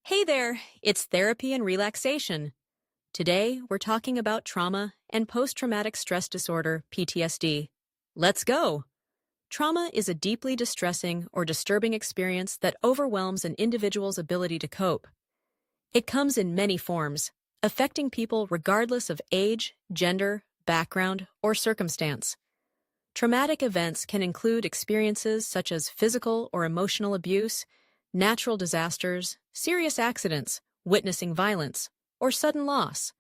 Hey there, it's therapy and relaxation. Today, we're talking about trauma and post-traumatic stress disorder, PTSD. Let's go! Trauma is a deeply distressing or disturbing experience that overwhelms an individual's ability to cope. It comes in many forms, affecting people regardless of age, gender, background, or circumstance. Traumatic events can include experiences such as physical or emotional abuse, natural disasters, serious accidents, witnessing violence, or sudden loss.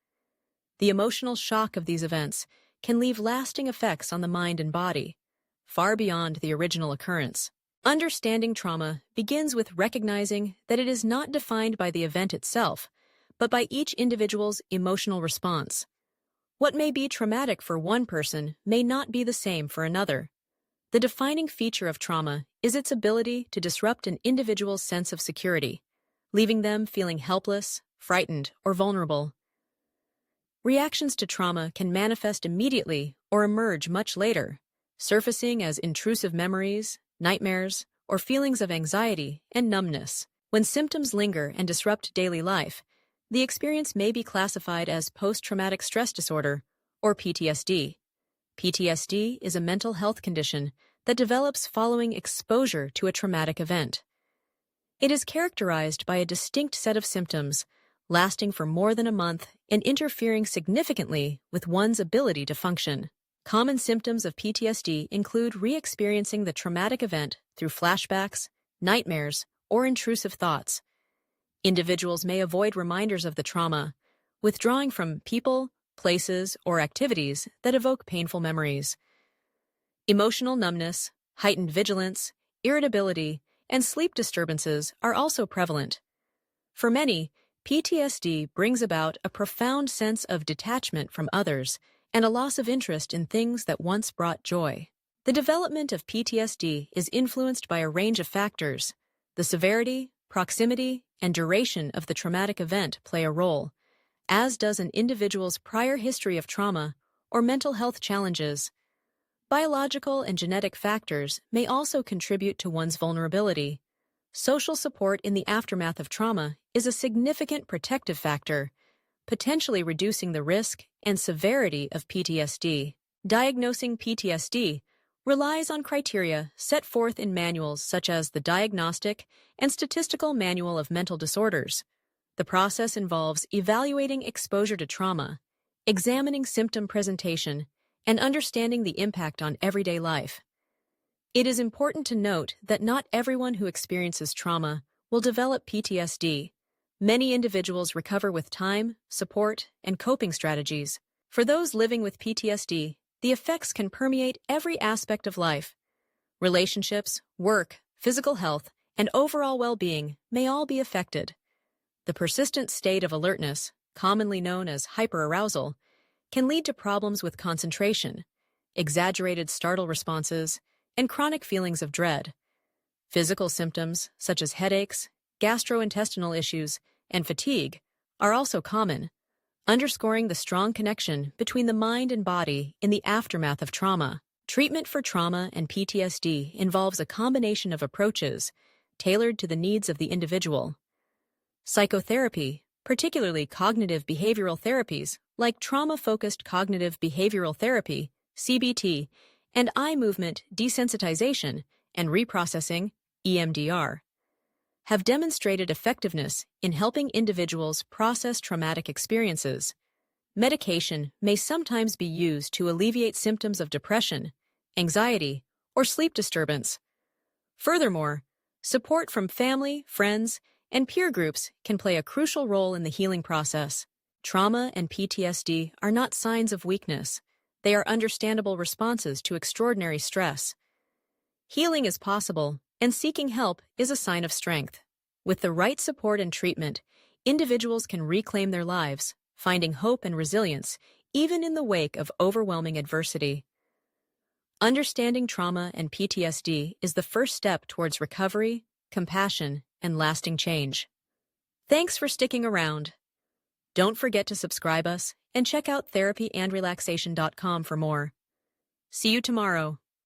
The emotional shock of these events can leave lasting effects on the mind and body, far beyond the original occurrence. Understanding trauma begins with recognizing that it is not defined by the event itself, but by each individual's emotional response. What may be traumatic for one person may not be the same for another. The defining feature of trauma is its ability to disrupt an individual's sense of security, leaving them feeling helpless, frightened, or vulnerable. Reactions to trauma can manifest immediately or emerge much later, surfacing as intrusive memories, nightmares, or feelings of anxiety and numbness. When symptoms linger and disrupt daily life, the experience may be classified as post-traumatic stress disorder, or PTSD. PTSD is a mental health condition that develops following exposure to a traumatic event. It is characterized by a distinct set of symptoms, lasting for more than a month and interfering significantly with one's ability to function. Common symptoms of PTSD include re-experiencing the traumatic event through flashbacks, nightmares, or intrusive thoughts. Individuals may avoid reminders of the trauma, withdrawing from people, places, or activities that evoke painful memories. Emotional numbness, heightened vigilance, irritability, and sleep disturbances are also prevalent. For many, PTSD brings about a profound sense of detachment from others and a loss of interest in things that once brought joy. The development of PTSD is influenced by a range of factors. The severity, proximity, and duration of the traumatic event play a role, as does an individual's prior history of trauma or mental health challenges. Biological and genetic factors may also contribute to one's vulnerability. Social support in the aftermath of trauma is a significant protective factor, potentially reducing the risk and severity of PTSD. Diagnosing PTSD relies on criteria set forth in manuals such as the Diagnostic and Statistical Manual of Mental Disorders. The process involves evaluating exposure to trauma, examining symptom presentation, and understanding the impact on everyday life. It is important to note that not everyone who experiences trauma will develop PTSD. Many individuals recover with time, support, and coping strategies. For those living with PTSD, the effects can permeate every aspect of life. Relationships, work, physical health, and overall well-being may all be affected. The persistent state of alertness, commonly known as hyperarousal, can lead to problems with concentration, exaggerated startle responses, and chronic feelings of dread. Physical symptoms, such as headaches, gastrointestinal issues, and fatigue, are also common, underscoring the strong connection between the mind and body in the aftermath of trauma. Treatment for trauma and PTSD involves a combination of approaches tailored to the needs of the individual. Psychotherapy, particularly cognitive behavioral therapies like trauma-focused cognitive behavioral therapy, CBT, and eye movement desensitization and reprocessing, EMDR, have demonstrated effectiveness in helping individuals process traumatic experiences. Medication may sometimes be used to alleviate symptoms of depression, anxiety, or sleep disturbance. Furthermore, support from family, friends, and peer groups can play a crucial role in the healing process. Trauma and PTSD are not signs of weakness. They are understandable responses to extraordinary stress. Healing is possible, and seeking help is a sign of strength. With the right support and treatment, individuals can reclaim their lives, finding hope and resilience even in the wake of overwhelming adversity. Understanding trauma and PTSD is the first step towards recovery, compassion, and lasting change. Thanks for sticking around. Don't forget to subscribe us and check out therapyandrelaxation.com for more. See you tomorrow.